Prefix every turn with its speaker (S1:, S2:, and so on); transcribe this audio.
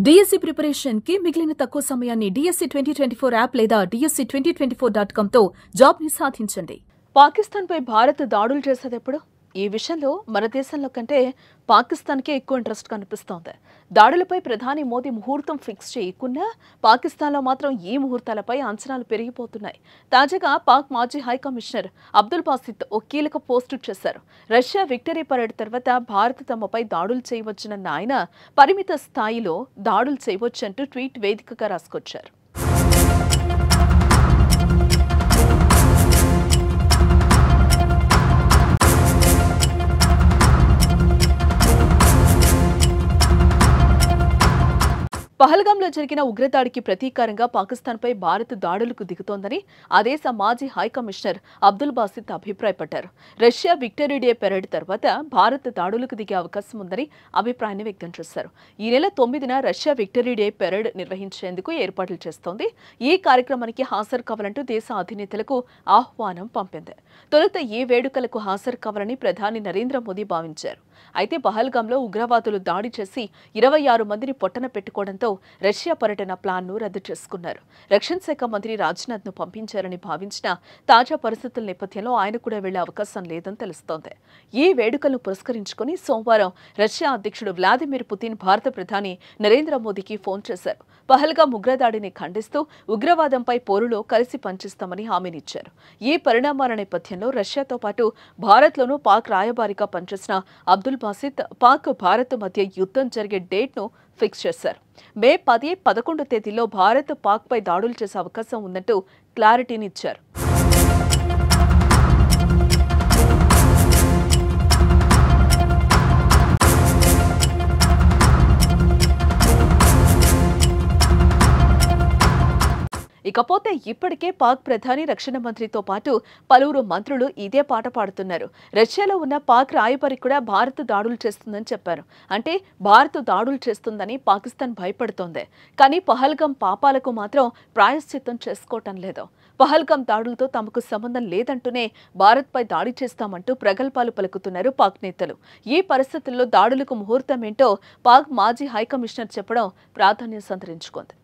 S1: DSC preparation కి మిగిలిన తక్కువ సమయాన్ని డిఎస్సి 2024 యాప్ లేదా DSC2024.com తో జాబ్ ని సాధించండి.
S2: పాకిస్తాన్ పై భారత్ దాడులు చేసేదెప్పుడు? ఈ విషయంలో మన దేశంలో కంటే పాకిస్తాన్కే ఎక్కువ ఇంట్రెస్ట్ కనిపిస్తోంది. దాడులపై ప్రధాని మోదీ ముహూర్తం ఫిక్స్ చేయకున్నా పాకిస్తాన్లో మాత్రం ఈ ముహూర్తాలపై అంచనాలు పెరిగిపోతున్నాయి. తాజాగా పాక్ మాజీ హై కమిషనర్ అబ్దుల్ బాసిత్ ఓ కీలక పోస్టు చేశారు. రష్యా విక్టరీ పరేడ్ తర్వాత భారత్ తమపై దాడులు చేయవచ్చునన్న ఆయన పరిమిత స్థాయిలో దాడులు చేయవచ్చంటూ ట్వీట్ వేదికగా రాసుకొచ్చారు. పహల్గాంలో జరిగిన ఉగ్రదాడికి ప్రతీకారంగా పాకిస్తాన్పై భారత్ దాడులకు దిగుతోందని ఆ దేశ మాజీ హై కమిషనర్ అబ్దుల్ బాసిత్ అభిప్రాయపడ్డారు. రష్యా విక్టరీ డే పెరేడ్ తర్వాత భారత్ దాడులకు దిగే అవకాశం ఉందని అభిప్రాయాన్ని వ్యక్తం చేశారు. ఈ నెల 9న రష్యా విక్టరీ డే పెరేడ్ నిర్వహించేందుకు ఏర్పాట్లు చేస్తోంది. ఈ కార్యక్రమానికి హాజరు కావాలంటూ దేశ అధినేతలకు ఆహ్వానం పంపింది. తొలుత ఈ వేడుకలకు హాజరు కావాలని ప్రధాని నరేంద్ర మోదీ భావించారు. అయితే పహల్గాంలో ఉగ్రవాదులు దాడి చేసి 26 మందిని పొట్టన పెట్టుకోవడంతో రష్యా పర్యటన ప్లాన్ను రద్దు చేసుకున్నారు. రక్షణ శాఖ మంత్రి రాజ్నాథ్ను పంపించారని భావించిన తాజా పరిస్థితుల నేపథ్యంలో ఆయన కూడా వెళ్లే అవకాశం లేదని తెలుస్తోంది. ఈ వేడుకలను పురస్కరించుకుని సోమవారం రష్యా అధ్యక్షుడు వ్లాదిమిర్ పుతిన్ భారత ప్రధాని నరేంద్ర మోదీకి ఫోన్ చేశారు. పహల్గాం ఉగ్రదాడిని ఖండిస్తూ ఉగ్రవాదంపై పోరులో కలిసి పనిచేస్తామని హామీనిచ్చారు. ఈ పరిణామాల నేపథ్యంలో రష్యాతో పాటు భారత్లోనూ పాక్ రాయబారిగా పనిచేసిన అబ్దుల్ బాసిత్ పాక్ భారత్ మధ్య యుద్ధం జరిగే డేట్ను ఫిక్స్ చేశారు. మే 10, 11 తేదీల్లో భారత్ పాక్ పై దాడులు చేసే అవకాశం ఉందంటూ క్లారిటీని ఇచ్చారు. ఇకపోతే ఇప్పటికే పాక్ ప్రధాని రక్షణ మంత్రితో పాటు పలువురు మంత్రులు ఇదే పాట పాడుతున్నారు. రష్యాలో ఉన్న పాక్ రాయబారి కూడా భారత్ దాడులు చేస్తుందని చెప్పారు. అంటే భారత్ దాడులు చేస్తుందని పాకిస్తాన్ భయపడుతోంది. కానీ పహల్గాం పాపాలకు మాత్రం ప్రాయశ్చిత్తం చేసుకోవటం లేదు. పహల్గాం దాడులతో తమకు సంబంధం లేదంటూనే భారత్పై దాడి చేస్తామంటూ ప్రగల్భాలు పలుకుతున్నారు పాక్ నేతలు. ఈ పరిస్థితుల్లో దాడులకు ముహూర్తం ఏంటో పాక్ మాజీ హై కమిషనర్ చెప్పడం ప్రాధాన్యం సంతరించుకుంది.